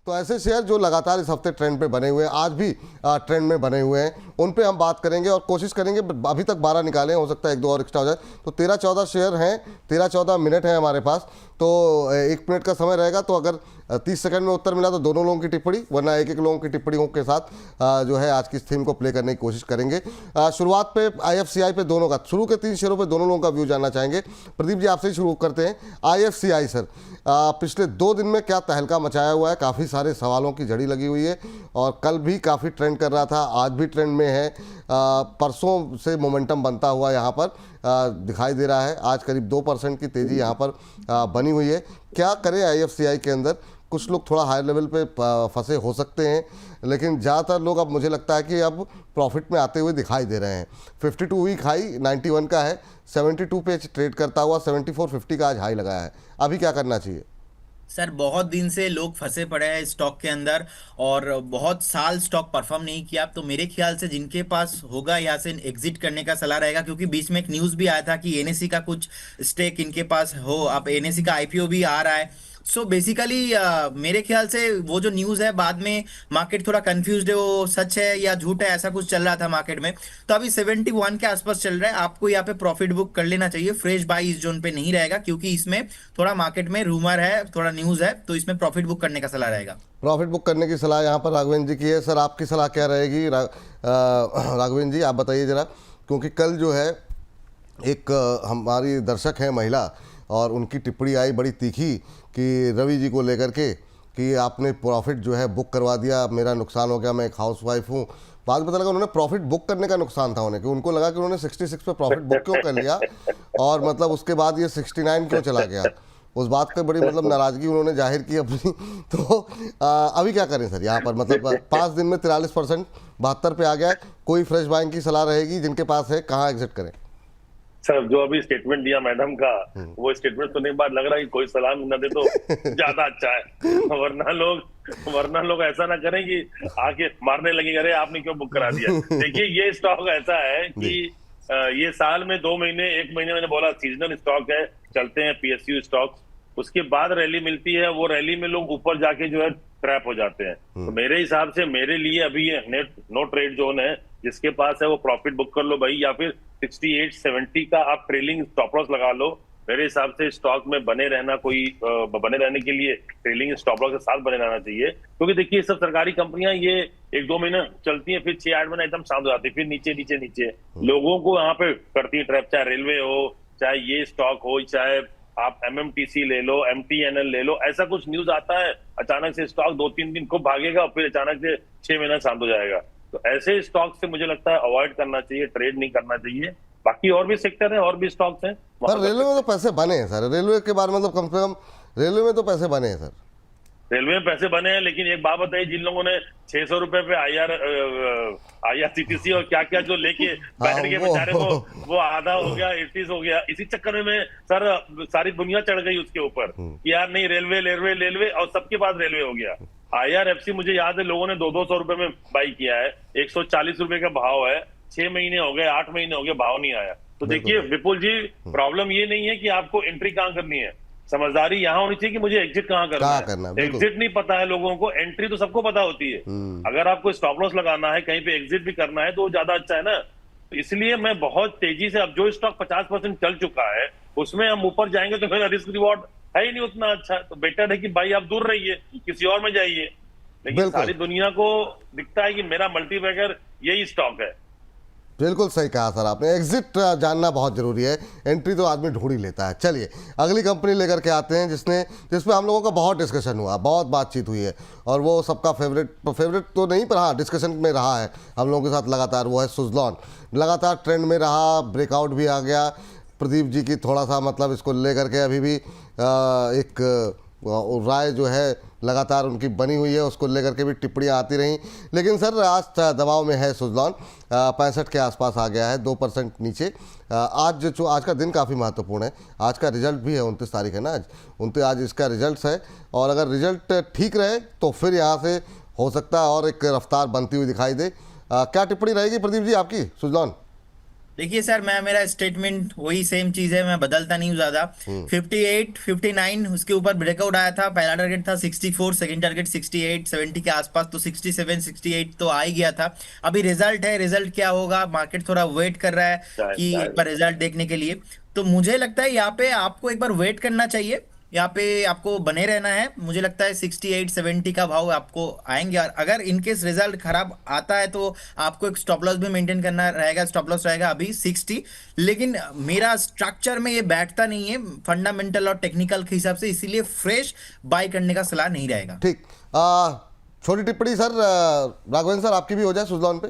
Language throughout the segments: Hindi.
तो ऐसे शेयर जो लगातार इस हफ्ते ट्रेंड पे बने हुए हैं, आज भी ट्रेंड में बने हुए हैं, उन पे हम बात करेंगे और कोशिश करेंगे अभी तक 12 निकालें, हो सकता है एक दो और एक्स्ट्रा हो जाए। तो 13-14 शेयर हैं, 13-14 मिनट हैं हमारे पास, तो 1 मिनट का समय रहेगा। तो अगर 30 सेकंड में उत्तर मिला तो दोनों लोगों की टिप्पणी, वरना एक एक लोगों की टिप्पणियों के साथ जो है आज की थीम को प्ले करने की कोशिश करेंगे। शुरुआत पे IFCI पे दोनों का, शुरू के 3 शेयरों पे दोनों लोगों का व्यू जानना चाहेंगे। प्रदीप जी, आपसे ही शुरू करते हैं। IFCI सर, पिछले 2 दिन में क्या तहलका मचाया हुआ है, काफ़ी सारे सवालों की झड़ी लगी हुई है और कल भी काफ़ी ट्रेंड कर रहा था, आज भी ट्रेंड में है। परसों से मोमेंटम बनता हुआ यहाँ पर दिखाई दे रहा है। आज करीब 2% की तेज़ी यहाँ पर बनी हुई है। क्या करें IFCI के अंदर? कुछ लोग थोड़ा हाई लेवल पे फंसे हो सकते हैं, लेकिन ज़्यादातर लोग, अब मुझे लगता है कि अब प्रॉफिट में आते हुए दिखाई दे रहे हैं। 52 वीक हाई 91 का है, 72 पे ट्रेड करता हुआ 74.50 का आज हाई लगाया है। अभी क्या करना चाहिए? सर, बहुत दिन से लोग फंसे पड़े हैं स्टॉक के अंदर और बहुत साल स्टॉक परफॉर्म नहीं किया। तो मेरे ख्याल से जिनके पास होगा यहाँ से एग्जिट करने का सलाह रहेगा, क्योंकि बीच में एक न्यूज़ भी आया था कि NSE का कुछ स्टेक इनके पास हो। अब NSE का IPO भी आ रहा है। सो बेसिकली मेरे ख्याल से वो जो न्यूज़ है, बाद में मार्केट थोड़ा कंफ्यूज्ड है, वो सच है या झूठ है, ऐसा कुछ चल रहा था मार्केट में। तो अभी 71 के आसपास चल रहा है। आपको यहाँ पे प्रॉफिट बुक कर लेना चाहिए। फ्रेश बाई इस जोन पे नहीं रहेगा, क्योंकि इसमें थोड़ा मार्केट में रूमर है, थोड़ा न्यूज़ है, तो इसमें प्रॉफिट बुक करने का सलाह रहेगा। प्रॉफिट बुक करने की सलाह यहाँ पर राघवेंद्र जी की है। सर, आपकी सलाह क्या रहेगी? राघवेंद्र जी, आप बताइए ज़रा, क्योंकि कल जो है एक हमारी दर्शक है महिला, और उनकी टिप्पणी आई बड़ी तीखी कि रवि जी को लेकर के कि आपने प्रॉफिट जो है बुक करवा दिया, मेरा नुकसान हो गया, मैं एक हाउसवाइफ हूँ। बाद में पता लगा उन्होंने प्रॉफिट बुक करने का नुकसान था उन्हें, कि उनको लगा कि उन्होंने 66 पे प्रॉफिट बुक क्यों कर लिया, और मतलब उसके बाद ये 69 क्यों चला गया। उस बात पे बड़ी मतलब नाराज़गी उन्होंने जाहिर की अपनी। तो अभी क्या करें सर यहाँ पर? मतलब 5 दिन में 43% 72 पे आ गया है। कोई फ्रेश बाइंग की सलाह रहेगी? जिनके पास है, कहाँ एग्जिट करें? सर, जो अभी स्टेटमेंट दिया मैडम का, वो स्टेटमेंट सुनने के बाद लग रहा है कि कोई सलाम न दे तो ज्यादा अच्छा है। वरना लोग ऐसा ना करें कि आके मारने लगेंगे, अरे आपने क्यों बुक करा दिया। देखिए, ये स्टॉक ऐसा है कि ये साल में 2 महीने, 1 महीने मैंने बोला सीजनल स्टॉक है, चलते हैं PSU स्टॉक, उसके बाद रैली मिलती है, वो रैली में लोग ऊपर जाके जो है ट्रैप हो जाते हैं। तो मेरे हिसाब से मेरे लिए अभी ये नो ट्रेड जोन है। जिसके पास है वो प्रॉफिट बुक कर लो भाई, या फिर 68-70 का आप ट्रेलिंग स्टॉप लॉस लगा लो। मेरे हिसाब से स्टॉक में बने रहने के लिए ट्रेलिंग स्टॉप लॉस के साथ बने रहना चाहिए, क्योंकि देखिए सब सरकारी कंपनियां ये 1-2 महीना चलती हैं, फिर 6-8 महीना एकदम शांत हो जाती है, फिर नीचे नीचे नीचे लोगों को यहाँ पे करती है ट्रैप। चाहे रेलवे हो, चाहे ये स्टॉक हो, चाहे आप MMTC ले लो, MTNL ले लो, ऐसा कुछ न्यूज आता है, अचानक से स्टॉक 2-3 दिन खूब भागेगा, फिर अचानक से 6 महीना शांत हो जाएगा। तो ऐसे स्टॉक से मुझे लगता है अवॉइड करना चाहिए, ट्रेड नहीं करना चाहिए। बाकी और भी सेक्टर है, और भी स्टॉक्स हैं। पर रेलवे में तो पैसे बने हैं सर, रेलवे के बारे में मतलब कम से कम रेलवे में तो पैसे बने हैं सर। रेलवे में पैसे बने हैं, लेकिन एक बात बताइए, जिन लोगों ने 600 रुपए पे IRCTC और क्या क्या जो लेके बैठ गए बेचारे, वो आधा हो गया, 80 हो गया। इसी चक्कर में सर सारी दुनिया चढ़ गई उसके ऊपर कि यार नहीं, रेलवे रेलवे रेलवे, और सबके पास रेलवे हो गया। IRFC मुझे याद है लोगों ने 200 रुपए में बाई किया है, 140 रुपए का भाव है, 6 महीने हो गए, 8 महीने हो गए, भाव नहीं आया। तो देखिए विपुल जी, प्रॉब्लम ये नहीं है कि आपको एंट्री कहाँ करनी है, समझदारी यहाँ होनी चाहिए कि मुझे एग्जिट कहाँ करना है। एग्जिट नहीं पता है लोगों को, एंट्री तो सबको पता होती है। अगर आपको स्टॉप लॉस लगाना है, कहीं पे एग्जिट भी करना है, तो वो ज्यादा अच्छा है ना। तो इसलिए मैं बहुत तेजी से, अब जो स्टॉक 50% चल चुका है उसमें हम ऊपर जाएंगे तो मेरा रिस्क रिवॉर्ड है ही नहीं उतना अच्छा। तो बेटर है कि भाई आप दूर रहिए, किसी और में जाइए। लेकिन सारी दुनिया को दिखता है कि मेरा मल्टीबैगर यही स्टॉक है। बिल्कुल सही कहा सर आपने, एग्जिट जानना बहुत जरूरी है, एंट्री तो आदमी ढूंढ ही लेता है। चलिए अगली कंपनी लेकर के आते हैं जिसमें हम लोगों का बहुत डिस्कशन हुआ, बहुत बातचीत हुई है, और वो सबका फेवरेट तो नहीं, पर हाँ डिस्कशन में रहा है हम लोगों के साथ लगातार, वो है सुज़लॉन। लगातार ट्रेंड में रहा, ब्रेकआउट भी आ गया। प्रदीप जी की थोड़ा सा मतलब इसको लेकर के अभी भी एक राय जो है लगातार उनकी बनी हुई है, उसको लेकर के भी टिप्पणियाँ आती रहीं। लेकिन सर आज दबाव में है सुज़लॉन, 65 के आसपास आ गया है, 2% नीचे। आज का दिन काफ़ी महत्वपूर्ण है, आज का रिजल्ट भी है, 29 तारीख है ना आज इसका रिजल्ट है, और अगर रिजल्ट ठीक रहे तो फिर यहाँ से हो सकता है और एक रफ्तार बनती हुई दिखाई दे। क्या टिप्पणी रहेगी प्रदीप जी आपकी सुज़लॉन? देखिए सर, मैं मेरा स्टेटमेंट वही सेम चीज है, मैं बदलता नहीं हूँ ज्यादा। 58 59 उसके ऊपर ब्रेकआउट आया था, पहला टारगेट था 64, सेकंड टारगेट 68 70 के आसपास, तो 67 68 तो आ ही गया था। अभी रिजल्ट है, रिजल्ट क्या होगा, मार्केट थोड़ा वेट कर रहा है शायद कि एक शायद बार रिजल्ट देखने के लिए। तो मुझे लगता है यहाँ पे आपको एक बार वेट करना चाहिए, यहाँ पे आपको बने रहना है। मुझे लगता है 68 70 का भाव आपको आएंगे, और अगर इनकेस रिजल्ट खराब आता है तो आपको एक स्टॉप लॉस भी मेंटेन करना रहेगा। स्टॉप लॉस रहेगा अभी 60, लेकिन मेरा स्ट्रक्चर में ये बैठता नहीं है फंडामेंटल और टेक्निकल के हिसाब से, इसीलिए फ्रेश बाय करने का सलाह नहीं रहेगा। ठीक। छोटी टिप्पणी सर, राघवेंद्र सर आपकी भी हो जाए सुजलॉन पे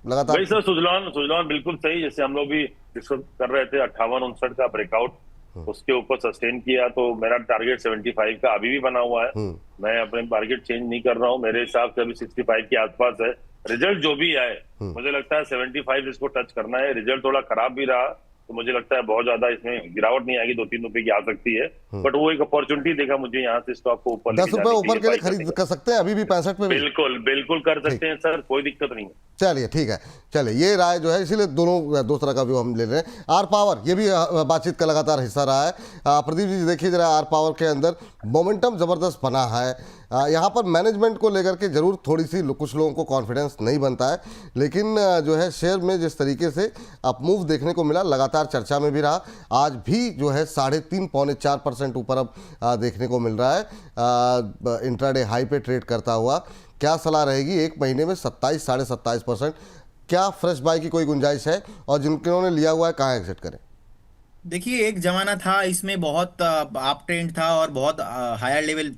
लगातार। वही सर, सुजलॉन सुजलॉन बिल्कुल सही, जैसे हम लोग भी डिस्कस कर रहे थे, 58 59 का ब्रेकआउट उसके ऊपर सस्टेन किया, तो मेरा टारगेट 75 का अभी भी बना हुआ है। मैं अपने टारगेट चेंज नहीं कर रहा हूँ, मेरे हिसाब से अभी 65 के आसपास है। रिजल्ट जो भी आए, मुझे लगता है 75 इसको टच करना है। रिजल्ट थोड़ा खराब भी रहा तो मुझे लगता है बहुत ज्यादा इसमें गिरावट नहीं आएगी, 2-3 रुपए की आ सकती है, बट वो एक अपॉर्चुनिटी देखा मुझे यहाँ से स्टॉक को ऊपर 10 रुपए ऊपर के लिए खरीद कर सकते हैं अभी भी 65 पे भी। बिल्कुल बिल्कुल कर सकते हैं सर, कोई दिक्कत नहीं है। चलिए ठीक है, चलिए ये राय जो है, इसीलिए दोनों दो तरह का व्यू हम ले रहे हैं। आर पावर ये भी बातचीत का लगातार हिस्सा रहा है। प्रदीप जी देखिए जरा, आर पावर के अंदर मोमेंटम जबरदस्त बना है। यहाँ पर मैनेजमेंट को लेकर के जरूर थोड़ी सी कुछ लोगों को कॉन्फिडेंस नहीं बनता है, लेकिन जो है शेयर में जिस तरीके से अपमूव देखने को मिला, लगातार चर्चा में भी रहा। आज भी जो है 3.5 पौने 4% ऊपर अब देखने को मिल रहा है, इंट्राडे हाई पे ट्रेड करता हुआ। क्या सलाह रहेगी? एक महीने में 27 साढ़े 27%, क्या फ्रेश बाय की कोई गुंजाइश है? और जिन्होंने लिया हुआ है कहाँ एग्जिट करें? देखिए, एक जमाना था इसमें बहुत अप ट्रेंड था और बहुत हायर लेवल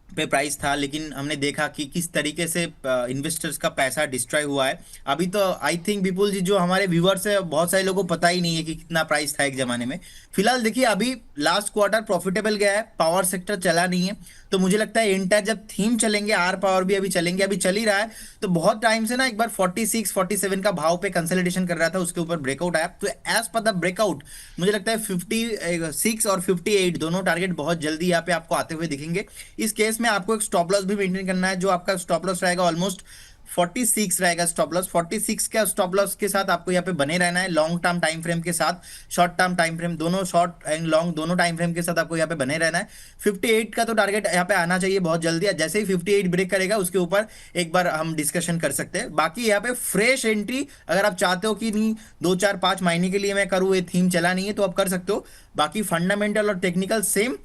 पे प्राइस था, लेकिन हमने देखा कि किस तरीके से इन्वेस्टर्स का पैसा डिस्ट्रॉय हुआ है। अभी तो आई थिंक विपुल जी, जो हमारे व्यूअर्स है, बहुत सारे लोगों को पता ही नहीं है कि कितना प्राइस था एक जमाने में। फिलहाल देखिए, अभी लास्ट क्वार्टर प्रॉफिटेबल गया है, पावर सेक्टर चला नहीं है, तो मुझे लगता है इंटायर जब थीम चलेंगे, आर पावर भी अभी चलेंगे, अभी चल ही रहा है, तो बहुत टाइम से ना एक बार 46 47 का भाव पे कंसोलिडेशन कर रहा था, उसके ऊपर ब्रेकआउट आया, तो एज पर द ब्रेकआउट मुझे लगता है 56 और 58 दोनों टारगेट बहुत जल्दी यहाँ पे आपको आते हुए दिखेंगे। इस केस में आपको एक स्टॉप लॉस भी मेंटेन करना है, जो आपका स्टॉप लॉस रहेगा ऑलमोस्ट 46 रहेगा। स्टॉप लॉस 46 का स्टॉप लॉस के साथ आपको यहाँ पे बने रहना है, लॉन्ग टर्म टाइम फ्रेम के साथ, शॉर्ट टर्म टाइम फ्रेम दोनों, शॉर्ट एंड लॉन्ग दोनों टाइम फ्रेम के साथ आपको यहाँ पे बने रहना है। 58 का तो टारगेट यहाँ पे आना चाहिए बहुत जल्दी, जैसे ही 58 ब्रेक करेगा उसके ऊपर एक बार हम डिस्कशन कर सकते हैं। बाकी यहाँ पे फ्रेश एंट्री अगर आप चाहते हो कि नहीं 2-4-5 महीने के लिए मैं करूँ, ये थीम चला नहीं है, तो आप कर सकते हो। बाकी फंडामेंटल और टेक्निकल सेम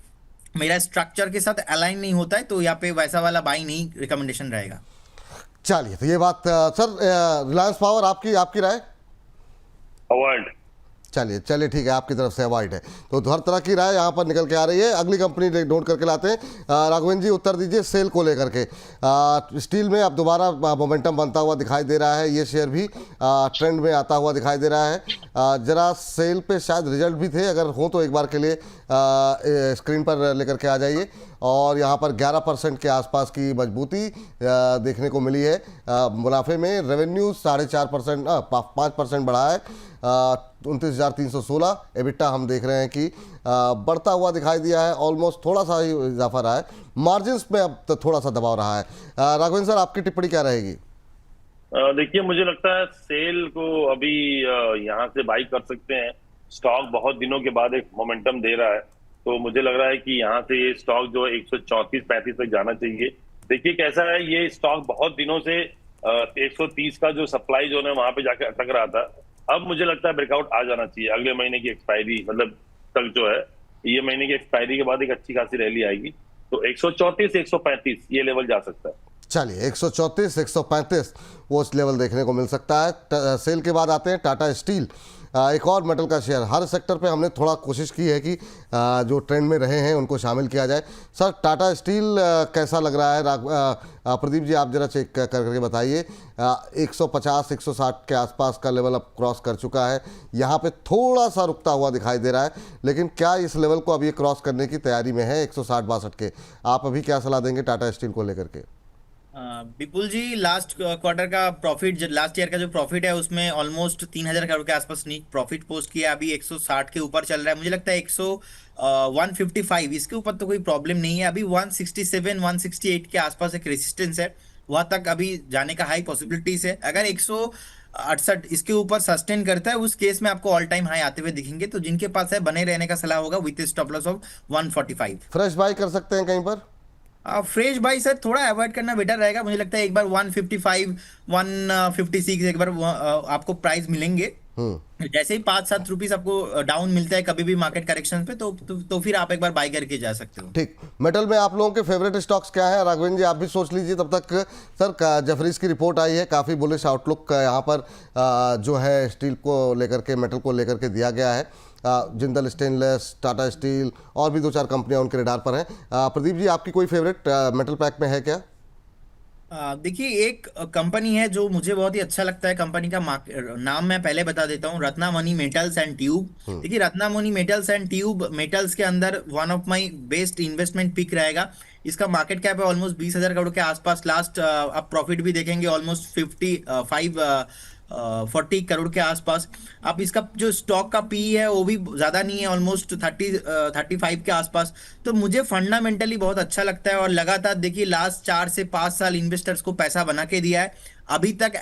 मेरा स्ट्रक्चर के साथ अलाइन नहीं होता है, तो यहाँ पे वैसा वाला बाई नहीं रिकमेंडेशन रहेगा। चलिए, तो ये बात सर, रिलायंस पावर आपकी आपकी राय? अवॉइड। चलिए चलिए ठीक है, आपकी तरफ से अवॉइड है, तो हर तरह की राय यहाँ पर निकल के आ रही है। अगली कंपनी नोट करके लाते हैं। राघवेंद्र जी उत्तर दीजिए सेल को लेकर के। स्टील में अब दोबारा मोमेंटम बनता हुआ दिखाई दे रहा है, ये शेयर भी ट्रेंड में आता हुआ दिखाई दे रहा है। जरा सेल पे शायद रिजल्ट भी थे, अगर हो तो एक बार के लिए स्क्रीन पर लेकर के आ जाइए। और यहाँ पर 11% के आसपास की मजबूती देखने को मिली है। मुनाफे में रेवेन्यू 4.5% 5% बढ़ा है, 29,316। एबिटा हम देख रहे हैं कि बढ़ता हुआ दिखाई दिया है, ऑलमोस्ट थोड़ा सा ही इजाफा रहा है। मार्जिन्स में अब तो थोड़ा सा दबाव रहा है। राघवेंद्र सर आपकी टिप्पणी क्या रहेगी? देखिए, मुझे लगता है सेल को अभी यहाँ से बाई कर सकते हैं। स्टॉक बहुत दिनों के बाद एक मोमेंटम दे रहा है, तो मुझे लग रहा है कि यहाँ से ये स्टॉक जो 134-35 तक जाना चाहिए। देखिए कैसा है, ये स्टॉक बहुत दिनों से 130 का जो सप्लाई जोन है वहां पे जाके अटक रहा था। अब मुझे लगता है ब्रेकआउट आ जाना चाहिए अगले महीने की एक्सपायरी मतलब तक जो है, ये महीने की एक्सपायरी के बाद एक अच्छी खासी रैली आएगी, तो 134 135 ये लेवल जा सकता है। चलिए, 134 135 वो लेवल देखने को मिल सकता है। सेल के बाद आते हैं टाटा स्टील, एक और मेटल का शेयर। हर सेक्टर पे हमने थोड़ा कोशिश की है कि जो ट्रेंड में रहे हैं उनको शामिल किया जाए। सर टाटा स्टील कैसा लग रहा है? प्रदीप जी आप जरा चेक करके बताइए। 150 160 के आसपास का लेवल अब क्रॉस कर चुका है, यहाँ पे थोड़ा सा रुकता हुआ दिखाई दे रहा है, लेकिन क्या इस लेवल को अब ये क्रॉस करने की तैयारी में है 160-62 के? आप अभी क्या सलाह देंगे टाटा स्टील को लेकर के? विपुल जी, लास्ट क्वार्टर का प्रॉफिट, लास्ट ईयर का जो प्रॉफिट है उसमें ऑलमोस्ट 3,000 करोड़ के आसपास प्रॉफिट पोस्ट किया। अभी 160 के ऊपर चल रहा है, मुझे लगता है 155 इसके ऊपर तो कोई प्रॉब्लम नहीं है। अभी 167 168 के आसपास एक रेजिस्टेंस है, वहां तक अभी जाने का हाई पॉसिबिलिटीज है। अगर 68 इसके ऊपर सस्टेन करता है, उस केस में आपको ऑल टाइम हाई आते हुए दिखेंगे। तो जिनके पास है बने रहने का सलाह होगा with stop loss of 145। Fresh by कर सकते हैं कहीं पर? फ्रेश बाई सर थोड़ा अवॉइड करना बेटर रहेगा, मुझे लगता है एक बार 155 156 एक बार आपको प्राइस मिलेंगे। जैसे ही 5-7 रुपीस आपको डाउन मिलता है कभी भी मार्केट करेक्शन पे, तो फिर आप एक बार बाई करके जा सकते हो। ठीक। मेटल में आप लोगों के फेवरेट स्टॉक्स क्या है? राघवेंद्र जी आप भी सोच लीजिए तब तक। सर जेफरीज की रिपोर्ट आई है, काफ़ी बुलिश आउटलुक यहाँ पर जो है स्टील को लेकर के, मेटल को लेकर के दिया गया है। जिंदल स्टेनलेस, टाटा स्टील और भी 2-4 कंपनियां उनके रडार पर हैं। प्रदीप जी आपकी कोई फेवरेट मेटल पैक में है क्या? देखिए एक कंपनी है जो मुझे बहुत ही अच्छा लगता है, कंपनी का नाम मैं पहले बता देता हूँ, रत्नामणि मेटल्स एंड ट्यूब। देखिए Ratnamani metals and tube metals के अंदर one of my best investment pick रहेगा। इसका मार्केट कैप है ऑलमोस्ट 20,000 करोड़ के आसपास। लास्ट आप प्रॉफिट भी देखेंगे ऑलमोस्ट 40 करोड़ के आसपास। आप इसका जो स्टॉक का पी है वो भी ज्यादा नहीं है, ऑलमोस्ट 35 के आसपास। तो मुझे फंडामेंटली बहुत अच्छा लगता है, और लगातार देखिए लास्ट 4 से 5 साल इन्वेस्टर्स को पैसा बना के दिया है। अभी तक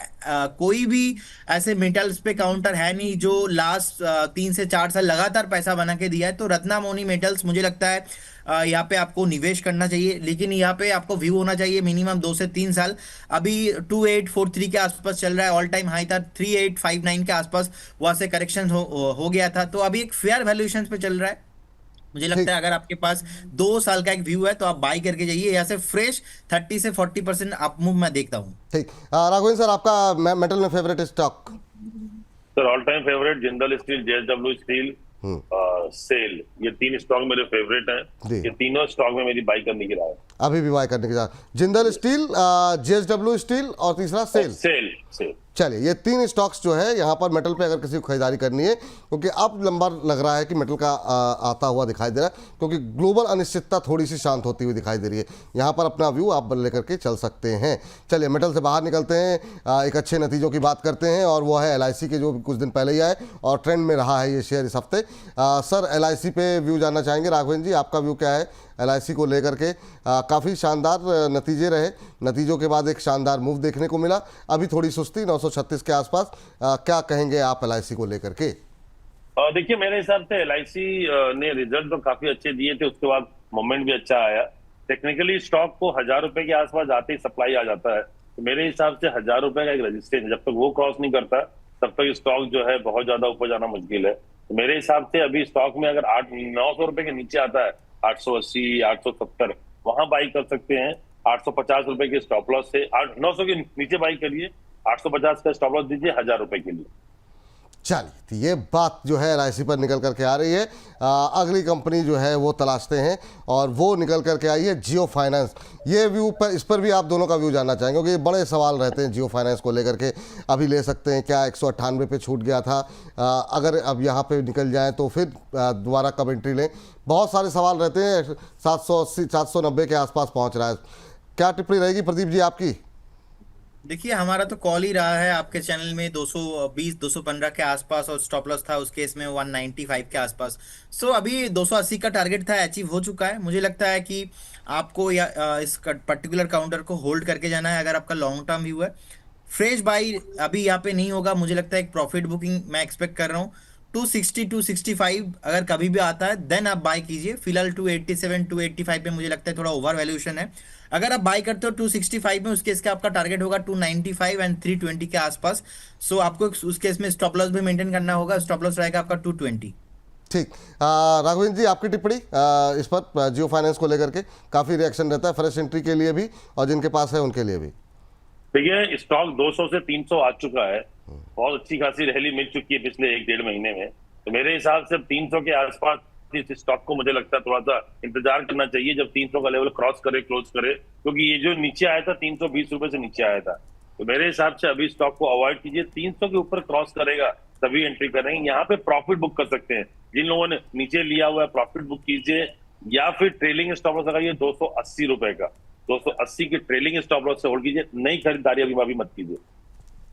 कोई भी ऐसे मेटल्स पे काउंटर है नहीं जो लास्ट 3 से 4 साल लगातार पैसा बना के दिया है। तो रत्नामणि मेटल्स मुझे लगता है यहाँ पे आपको निवेश करना चाहिए, लेकिन यहाँ पे आपको व्यू होना चाहिए मिनिमम 2 से 3 साल। अभी 2843 के आसपास चल रहा है, ऑल टाइम हाई था 3859 के आसपास, वहां से करेक्शन हो गया था। तो अभी एक फेयर वैल्यूएशन पे चल रहा है। मुझे लगता है अगर आपके पास 2 साल का एक व्यू है तो आप बाई करके जाइए, यहाँ से फ्रेश 30 से 40% अप मूव मैं देखता हूँ। ठीक। राघवेंद्र सर आपका मेटल में favourite stock? Sir all time favourite Jindal steel, JSW steel, SAIL, ये 3 स्टॉक मेरे फेवरेट हैं। ये तीनों स्टॉक में मेरी बाई करने की राय है। अभी भी बाय करने की राय। जिंदल स्टील, जेएसडब्ल्यू स्टील और तीसरा सेल। सेल। चलिए ये 3 स्टॉक्स जो है यहाँ पर मेटल पे अगर किसी को खरीदारी करनी है, क्योंकि अब लंबा लग रहा है कि मेटल का आता हुआ दिखाई दे रहा है, क्योंकि ग्लोबल अनिश्चितता थोड़ी सी शांत होती हुई दिखाई दे रही है। यहाँ पर अपना व्यू आप लेकर के चल सकते हैं। चलिए मेटल से बाहर निकलते हैं, एक अच्छे नतीजों की बात करते हैं, और वो है एलआईसी के, जो कुछ दिन पहले ही आए और ट्रेंड में रहा है ये शेयर इस हफ्ते। सर एलआईसी पे व्यू जानना चाहेंगे। राघवेंद्र जी आपका व्यू क्या है एलआईसी को लेकर के? काफ़ी शानदार नतीजे रहे, नतीजों के बाद एक शानदार मूव देखने को मिला, अभी थोड़ी सुस्ती 936 के आसपास। क्या कहेंगे आप एलआईसी को लेकर के? देखिए मेरे हिसाब से एलआईसी ने रिजल्ट तो काफी अच्छे दिए थे, उसके बाद मोमेंट भी अच्छा आया। टेक्निकली स्टॉक को 1000 रुपए के आसपास जाते ही सप्लाई आ जाता है, तो मेरे हिसाब से 1000 रुपए का एक रेजिस्टेंस, जब तक वो क्रॉस नहीं करता तब तक स्टॉक जो है बहुत ज्यादा ऊपर जाना मुश्किल है। तो मेरे हिसाब से अभी स्टॉक में अगर 900 रुपए के नीचे आता है, 880 870, वहां बाई कर सकते हैं। 850 रुपए के स्टॉप लॉस से 900 के नीचे बाई करिए, 850 का स्टॉप लॉस दीजिए 1000 रुपए के लिए। चलिए तो ये बात जो है एलआईसी पर निकल करके आ रही है। अगली कंपनी जो है वो तलाशते हैं, और वो निकल करके आई है जियो फाइनेंस। ये व्यू पर, इस पर भी आप दोनों का व्यू जानना चाहेंगे, क्योंकि ये बड़े सवाल रहते हैं जियो फाइनेंस को लेकर के। अभी ले सकते हैं क्या? 198 पे छूट गया था, अगर अब यहाँ पे निकल जाए तो फिर दोबारा कब एंट्री लें? बहुत सारे सवाल रहते हैं। 780 790 के आसपास पहुँच रहा है। क्या टिप्पणी रहेगी प्रदीप जी आपकी? देखिए हमारा तो कॉल ही रहा है आपके चैनल में 220 215 के आसपास, और स्टॉप लॉस था उस केस में 195 के आसपास। सो अभी 280 का टारगेट था, अचीव हो चुका है। मुझे लगता है कि आपको इस पर्टिकुलर काउंटर को होल्ड करके जाना है अगर आपका लॉन्ग टर्म व्यू है। फ्रेश बाई अभी यहाँ पे नहीं होगा, मुझे लगता है एक प्रॉफिट बुकिंग मैं एक्सपेक्ट कर रहा हूँ। 260 265 अगर कभी भी आता है देन आप बाय कीजिए। फिलहाल 287 285 पे मुझे लगता है थोड़ा ओवर वैल्यूएशन है। अगर आप बाय करते हो 265 में, उस केस का आपका टारगेट होगा 295 एंड 320 के आसपास। सो आपको उस केस में स्टॉप लॉस भी मेंटेन करना होगा, स्टॉप लॉस रहेगा आपका 220। ठीक। राघवेंद्र जी आपकी टिप्पणी इस पर जियो फाइनेंस को लेकर के? काफ़ी रिएक्शन रहता है फ्रेश एंट्री के लिए भी और जिनके पास है उनके लिए भी। देखिए स्टॉक 200 से 300 आ चुका है, बहुत अच्छी खासी रैली मिल चुकी है पिछले 1-1.5 महीने में। तो मेरे हिसाब से 300 के आसपास इस स्टॉक को मुझे लगता है थोड़ा सा इंतजार करना चाहिए, जब 300 का लेवल क्रॉस करे, क्लोज करे, क्योंकि ये जो नीचे आया था 320 रुपए से नीचे आया था। तो मेरे हिसाब से अभी स्टॉक को अवॉइड कीजिए। 300 के ऊपर क्रॉस करेगा तभी एंट्री करेंगे। यहाँ पे प्रॉफिट बुक कर सकते हैं, जिन लोगों ने नीचे लिया हुआ है प्रॉफिट बुक कीजिए, या फिर ट्रेलिंग स्टॉप लॉस लगाइए 280 रुपए का। 280 के ट्रेलिंग स्टॉप लॉस से होल्ड कीजिए, नई खरीदारी अभी मत कीजिए।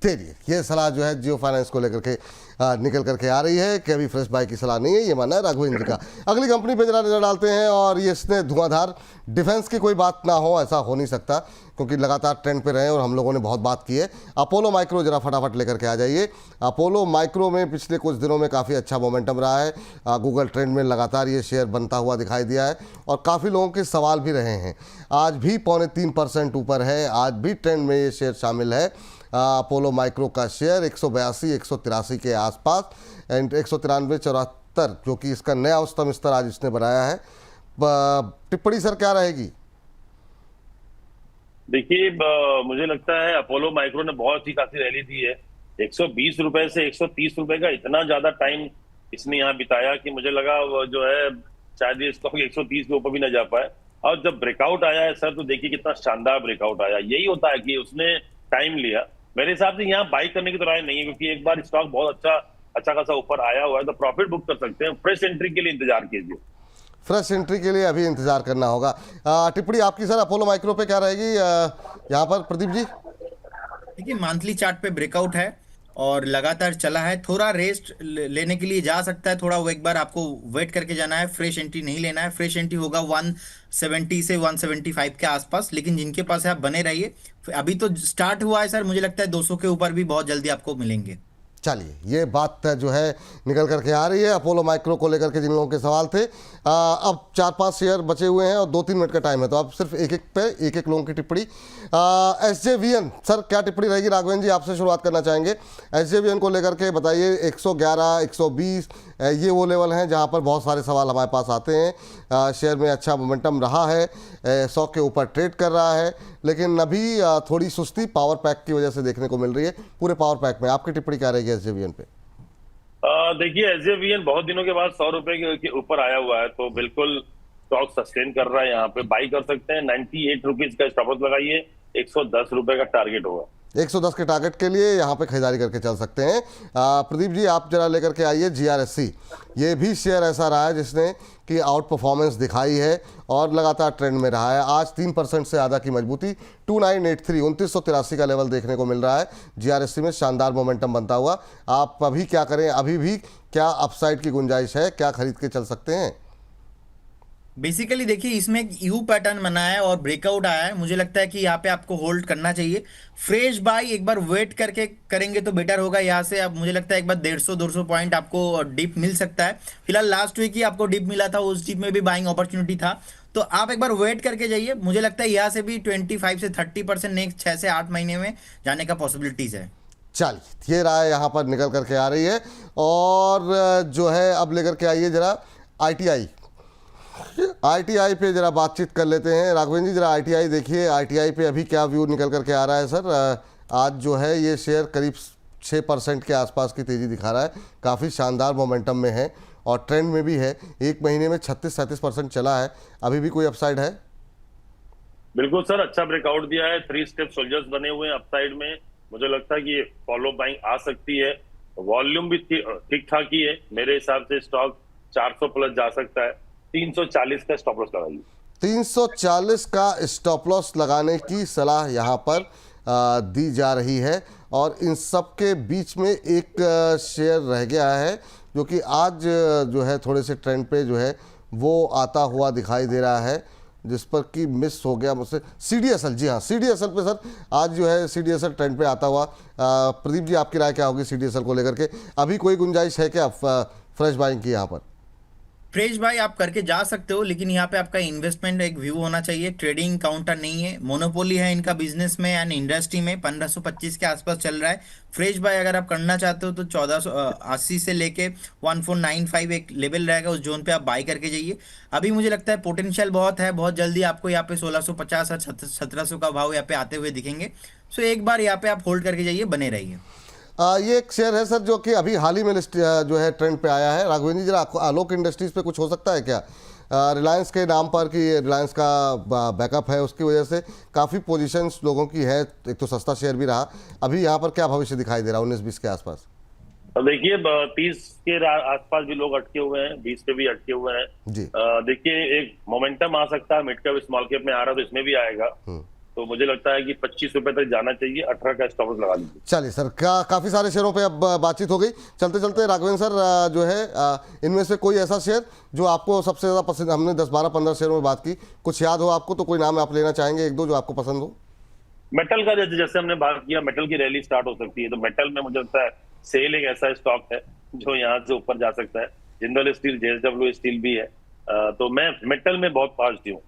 तेरी ये सलाह जो है जियो फाइनेंस को लेकर के निकल करके आ रही है कि अभी फ्रेश बाय की सलाह नहीं है, ये मानना है राघवेंद्र जी का। अगली कंपनी पे जरा नजर डालते हैं, और ये इसने धुआंधार डिफेंस की कोई बात ना हो ऐसा हो नहीं सकता, क्योंकि लगातार ट्रेंड पे रहे और हम लोगों ने बहुत बात की है। अपोलो माइक्रो जरा फटाफट लेकर के आ जाइए। अपोलो माइक्रो में पिछले कुछ दिनों में काफ़ी अच्छा मोमेंटम रहा है। गूगल ट्रेंड में लगातार ये शेयर बनता हुआ दिखाई दिया है, और काफ़ी लोगों के सवाल भी रहे हैं। आज भी 3.25% ऊपर है, आज भी ट्रेंड में ये शेयर शामिल है। अपोलो माइक्रो का शेयर 182 183 के आसपास, एंड 193 74 जो कि इसका नया उच्चतम स्तर आज इसने बनाया है। टिप्पणी सर क्या रहेगी? देखिए, मुझे लगता है अपोलो माइक्रो ने बहुत ही काफी रैली दी है। 120 रुपए से 130 रुपए का इतना ज्यादा टाइम इसने यहाँ बिताया कि मुझे लगा वो जो है शायद ये स्टॉक 130 के ऊपर भी न जा पाए। और जब ब्रेकआउट आया है सर, तो देखिए कितना शानदार ब्रेकआउट आया। यही होता है कि उसने टाइम लिया। मेरे हिसाब से यहाँ बाई करने की तो राय नहीं है, क्योंकि एक बार स्टॉक बहुत अच्छा खासा ऊपर आया हुआ है, तो प्रॉफिट बुक कर सकते हैं। फ्रेश एंट्री के लिए इंतजार कीजिए। फ्रेश एंट्री के लिए अभी इंतजार करना होगा। टिप्पणी आपकी सर अपोलो माइक्रो पे क्या रहेगी यहाँ पर, प्रदीप जी? देखिए, मंथली चार्ट पे ब्रेकआउट है और लगातार चला है। थोड़ा रेस्ट लेने के लिए जा सकता है, थोड़ा वो एक बार आपको वेट करके जाना है। फ्रेश एंट्री नहीं लेना है। फ्रेश एंट्री होगा 170 से 175 के आसपास, लेकिन जिनके पास है आप बने रहिए। अभी तो स्टार्ट हुआ है सर, मुझे लगता है 200 के ऊपर भी बहुत जल्दी आपको मिलेंगे। चलिए, ये बात जो है निकल करके आ रही है अपोलो माइक्रो को लेकर के जिन लोगों के सवाल थे। अब 4-5 शेयर बचे हुए हैं और 2-3 मिनट का टाइम है, तो आप सिर्फ एक लोगों की टिप्पणी। SJVN सर क्या टिप्पणी रहेगी? राघवेंद्र जी आपसे शुरुआत करना चाहेंगे। SJVN को लेकर के बताइए। 111 120 ये वो लेवल हैं जहां पर बहुत सारे सवाल हमारे पास आते हैं। शेयर में अच्छा मोमेंटम रहा है, 100 के ऊपर ट्रेड कर रहा है, लेकिन अभी थोड़ी सुस्ती पावर पैक की वजह से देखने को मिल रही है। पूरे पावर पैक में आपकी टिप्पणी क्या रहेगी SJVN पे? देखिए, SJVN बहुत दिनों के बाद 100 रुपए के ऊपर आया हुआ है, तो बिल्कुल स्टॉक सस्टेन कर रहा है। यहाँ पे बाई कर सकते हैं। 98 रुपीज का स्टॉप लॉस लगाइए। 110 रुपए का टारगेट होगा। 110 के टारगेट के लिए यहाँ पे खरीदारी करके चल सकते हैं। प्रदीप जी आप जरा लेकर के आइए GRSC। ये भी शेयर ऐसा रहा है जिसने कि आउट परफॉर्मेंस दिखाई है और लगातार ट्रेंड में रहा है। आज 3% से ज़्यादा की मजबूती, 2983 2983 का लेवल देखने को मिल रहा है। GRSC में शानदार मोमेंटम बनता हुआ। आप अभी क्या करें? अभी भी क्या अपसाइड की गुंजाइश है? क्या खरीद के चल सकते हैं? बेसिकली देखिए, इसमें एक यू पैटर्न बना है और ब्रेकआउट आया है। मुझे लगता है कि यहाँ पे आपको होल्ड करना चाहिए। फ्रेश बाय एक बार वेट करके करेंगे तो बेटर होगा। यहाँ से अब मुझे लगता है एक बार 150-200 पॉइंट आपको डिप मिल सकता है। फिलहाल लास्ट वीक ही आपको डिप मिला था, उस डिप में भी बाइंग अपॉर्चुनिटी था, तो आप एक बार वेट करके जाइए। मुझे लगता है यहाँ से भी 25 से 30% नेक्स्ट 6 से 8 महीने में जाने का पॉसिबिलिटीज है। चलिए, ये राय यहाँ पर निकल करके आ रही है। और जो है अब लेकर के आइए जरा ITI पे जरा बातचीत कर लेते हैं। राघवेंद्र जी जरा ITI देखिए। ITI पे अभी क्या व्यू निकल करके आ रहा है सर? आज जो है ये शेयर करीब 6% के आसपास की तेज़ी दिखा रहा है। काफ़ी शानदार मोमेंटम में है और ट्रेंड में भी है। एक महीने में 36-37% चला है। अभी भी कोई अपसाइड है? बिल्कुल सर, अच्छा ब्रेकआउट दिया है। 3 स्टेप सोल्जर्स बने हुए हैं अपसाइड में। मुझे लगता है कि ये फॉलो बाइंग आ सकती है। वॉल्यूम भी ठीक ठाक ही है। मेरे हिसाब से स्टॉक 400 प्लस जा सकता है। 340 का स्टॉप लॉस लगाइए। 340 का स्टॉप लॉस लगाने की सलाह यहाँ पर दी जा रही है। और इन सब के बीच में एक शेयर रह गया है जो कि आज जो है थोड़े से ट्रेंड पे जो है वो आता हुआ दिखाई दे रहा है, जिस पर कि मिस हो गया मुझसे। CDSL, जी हाँ, CDSL पे सर आज जो है CDSL ट्रेंड पे आता हुआ। प्रदीप जी आपकी राय क्या होगी CDSL को लेकर के? अभी कोई गुंजाइश है क्या फ्रेश बाइंग की यहाँ पर? फ्रेश बाय आप करके जा सकते हो, लेकिन यहाँ पे आपका इन्वेस्टमेंट एक व्यू होना चाहिए। ट्रेडिंग काउंटर नहीं है, मोनोपोली है इनका बिजनेस में एंड इंडस्ट्री में। 1525 के आसपास चल रहा है। फ्रेश बाय अगर आप करना चाहते हो तो 1480 से लेके 1495 एक लेवल रहेगा, उस जोन पे आप बाई करके जाइए। अभी मुझे लगता है पोटेंशियल बहुत है, बहुत जल्दी आपको यहाँ पे 1650 और 1700 का भाव यहाँ पे आते हुए दिखेंगे। सो एक बार यहाँ पे आप होल्ड करके जाइए, बने रहिए। ये एक शेयर है सर जो कि अभी हाल ही में लिस्ट जो है ट्रेंड पे आया है। राघवेंद्र जी जरा आलोक इंडस्ट्रीज पे कुछ हो सकता है क्या? रिलायंस के नाम पर कि रिलायंस का बैकअप है, उसकी वजह से काफ़ी पोजीशंस लोगों की है। एक तो सस्ता शेयर भी रहा। अभी यहाँ पर क्या भविष्य दिखाई दे रहा है 19-20 के आसपास? देखिए, 30 के आसपास भी लोग अटके हुए हैं, 20 पे भी अटके हुए हैं जी। देखिए, एक मोमेंटम आ सकता है। मिड कैप स्मॉल कैप में आ रहा है तो इसमें भी आएगा। तो मुझे लगता है कि 25 रुपए तक जाना चाहिए, 18 का स्टॉप लॉस लगा लीजिए। चलिए सर, काफ़ी सारे शेयरों पे अब बातचीत हो गई। चलते चलते राघवेंद्र सर, जो है इनमें से कोई ऐसा शेयर जो आपको सबसे ज़्यादा पसंद, हमने 10 12 15 शेयरों में बात की, कुछ याद हो आपको तो कोई नाम आप लेना चाहेंगे, एक दो जो आपको पसंद हो? मेटल का जैसे हमने बात किया, मेटल की रैली स्टार्ट हो सकती है, तो मेटल में मुझे लगता है सेल एक ऐसा स्टॉक है जो यहाँ से ऊपर जा सकता है। जिंदल स्टील, जेएसडब्ल्यू स्टील भी है, तो मैं मेटल में बहुत पॉजिटिव हूँ।